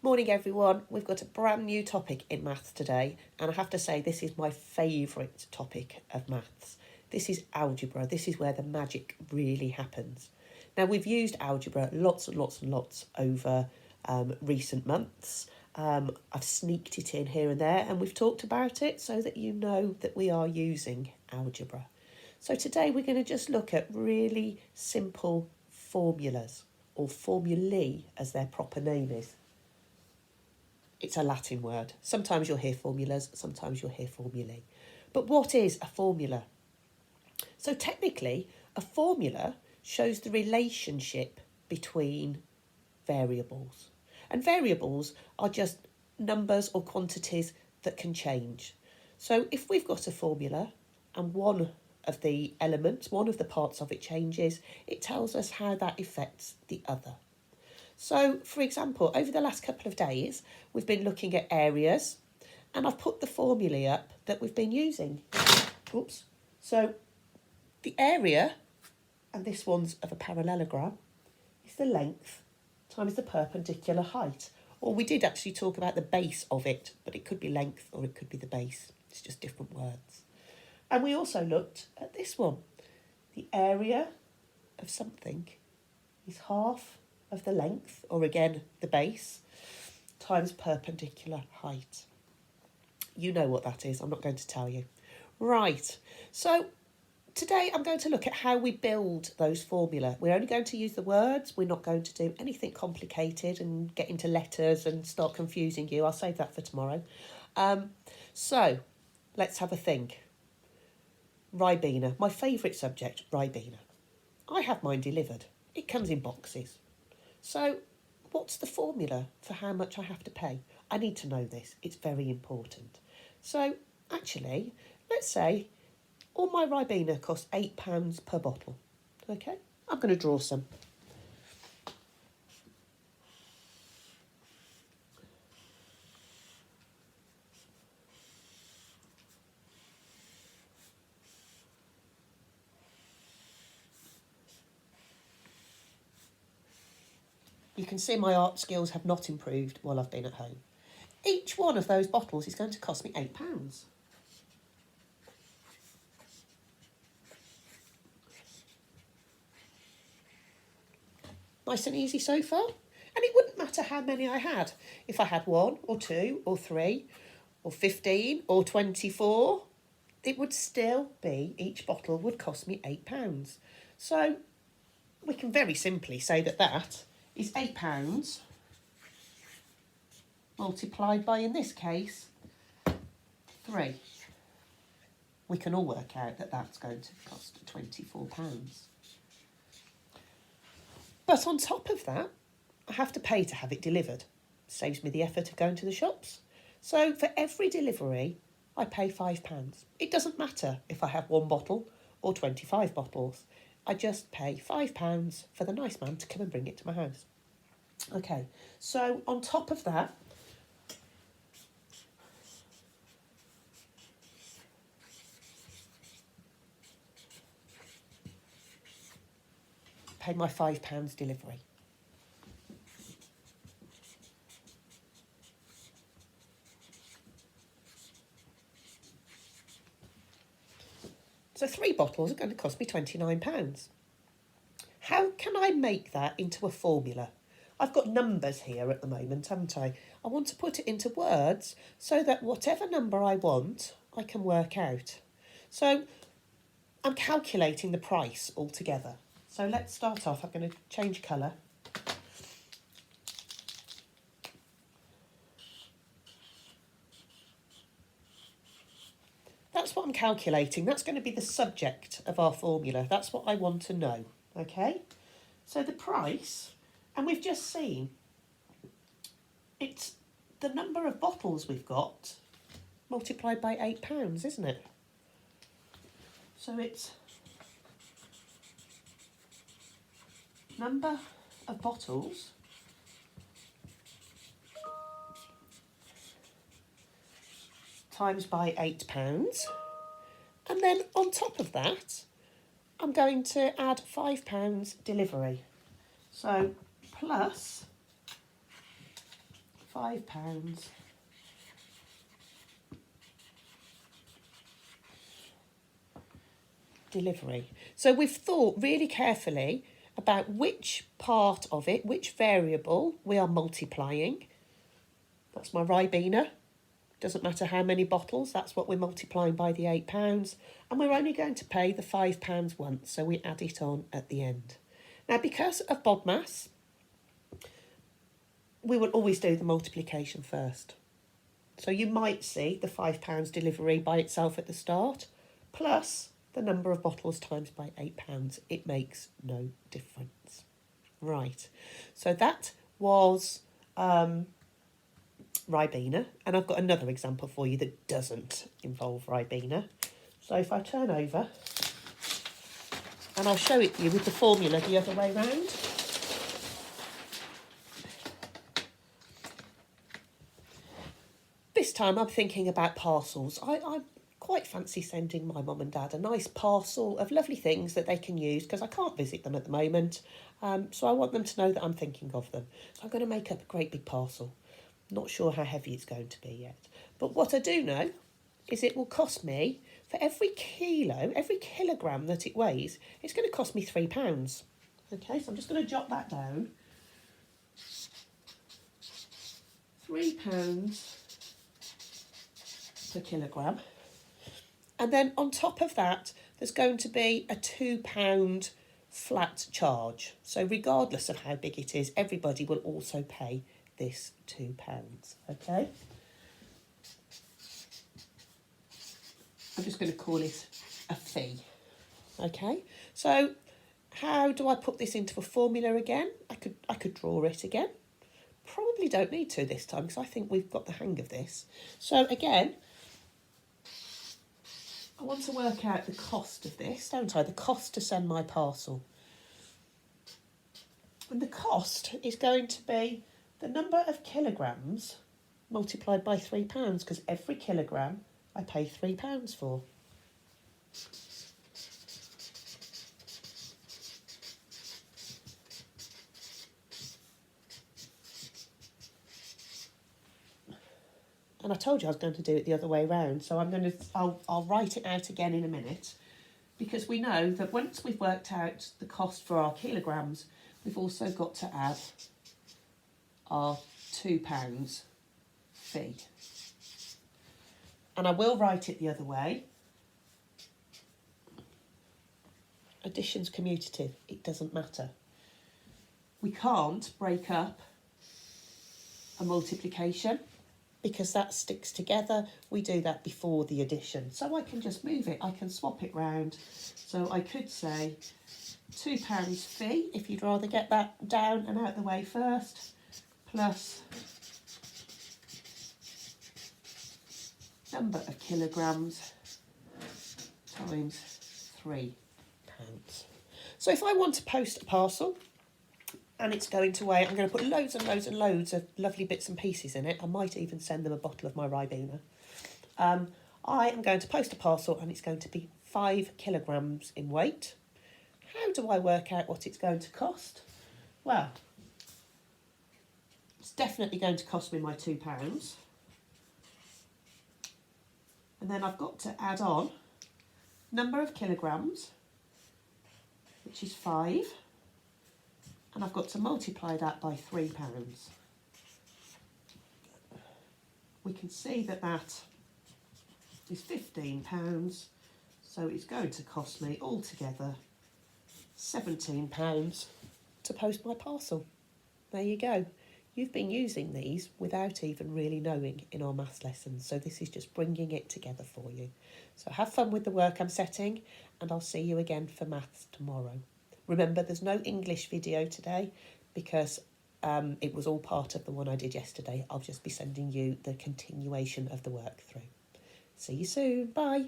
Morning everyone, we've got a brand new topic in maths today, and I have to say this is my favourite topic of maths. This is algebra. This is where the magic really happens. Now, we've used algebra lots and lots over recent months. I've sneaked it in here and there, and we've talked about it so that you know that we are using algebra. So today we're going to just look at really simple formulas, or formulae as their proper name is. It's a Latin word. Sometimes you'll hear formulas, sometimes you'll hear formulae. But what is a formula? So technically, a formula shows the relationship between variables. And variables are just numbers or quantities that can change. So if we've got a formula and one of the elements, one of the parts of it changes, it tells us how that affects the other. So, for example, over the last couple of days, we've been looking at areas, and I've put the formulae up that we've been using. Oops. So, the area, and this one's of a parallelogram, is the length times the perpendicular height. Or we did actually talk about the base of it, but it could be length or it could be the base. It's just different words. And we also looked at this one. The area of something is half of the length, or again, the base, times perpendicular height. You know what that is, I'm not going to tell you. Right, so today I'm going to look at how we build those formula. We're only going to use the words, we're not going to do anything complicated and get into letters and start confusing you. I'll save that for tomorrow. So, let's have a think. Ribena, my favourite subject, Ribena. I have mine delivered. It comes in boxes. So, what's the formula for how much I have to pay? I need to know this. It's very important. So, actually, let's say all my Ribena costs £8 per bottle. Okay, I'm going to draw some. You can see my art skills have not improved while I've been at home. Each one of those bottles is going to cost me £8. Nice and easy so far. And it wouldn't matter how many I had. If I had 1 or 2 or 3 or 15 or 24, it would still be, each bottle would cost me £8. So we can very simply say that that is £8 multiplied by, in this case, 3. We can all work out that that's going to cost £24. But on top of that, I have to pay to have it delivered. Saves me the effort of going to the shops. So for every delivery, I pay £5. It doesn't matter if I have 1 bottle or 25 bottles. I just pay £5 for the nice man to come and bring it to my house. Okay, so on top of that, pay my £5 delivery. So 3 bottles are going to cost me £29. How can I make that into a formula? I've got numbers here at the moment, haven't I? I want to put it into words so that whatever number I want, I can work out. So I'm calculating the price altogether. So let's start off. I'm going to change colour. That's what I'm calculating. That's going to be the subject of our formula. That's what I want to know. Okay? So the price, and we've just seen, it's the number of bottles we've got multiplied by £8, isn't it? So it's number of bottles times by £8. And then on top of that, I'm going to add £5 delivery. So plus £5 delivery. So we've thought really carefully about which part of it, which variable we are multiplying. That's my Ribena. Doesn't matter how many bottles, that's what we're multiplying by the £8. And we're only going to pay the £5 once, so we add it on at the end. Now, because of BODMAS, we will always do the multiplication first. So you might see the £5 delivery by itself at the start, plus the number of bottles times by £8. It makes no difference. Right, so that was Ribena, and I've got another example for you that doesn't involve Ribena. So if I turn over, and I'll show it to you with the formula the other way round. This time I'm thinking about parcels. I quite fancy sending my mum and dad a nice parcel of lovely things that they can use because I can't visit them at the moment. So I want them to know that I'm thinking of them. So I'm going to make up a great big parcel. Not sure how heavy it's going to be yet. But what I do know is it will cost me, for every kilogram that it weighs, it's going to cost me £3. Okay, so I'm just going to jot that down. £3 per kilogram. And then on top of that, there's going to be a £2 flat charge. So regardless of how big it is, everybody will also pay this £2, okay? I'm just going to call it a fee, okay? So how do I put this into a formula again? I could draw it again. Probably don't need to this time because I think we've got the hang of this. So again, I want to work out the cost of this, don't I? The cost to send my parcel. And the cost is going to be the number of kilograms multiplied by £3 because every kilogram I pay £3 for. And I told you I was going to do it the other way around, so I'll write it out again in a minute, because we know that once we've worked out the cost for our kilograms, we've also got to add our £2 fee. And I will write it the other way. Addition's commutative, it doesn't matter. We can't break up a multiplication because that sticks together. We do that before the addition. So I can just move it, I can swap it round. So I could say £2 fee, if you'd rather get that down and out the way first, plus number of kilograms times £3. So if I want to post a parcel and it's going to weigh, I'm going to put loads and loads and loads of lovely bits and pieces in it. I might even send them a bottle of my Ribena. I am going to post a parcel and it's going to be 5 kilograms in weight. How do I work out what it's going to cost? Well, it's definitely going to cost me my £2. And then I've got to add on number of kilograms, which is 5. And I've got to multiply that by £3. We can see that that is £15. So it's going to cost me altogether £17 to post my parcel. There you go. You've been using these without even really knowing in our maths lessons. So this is just bringing it together for you. So have fun with the work I'm setting, and I'll see you again for maths tomorrow. Remember, there's no English video today because it was all part of the one I did yesterday. I'll just be sending you the continuation of the work through. See you soon. Bye.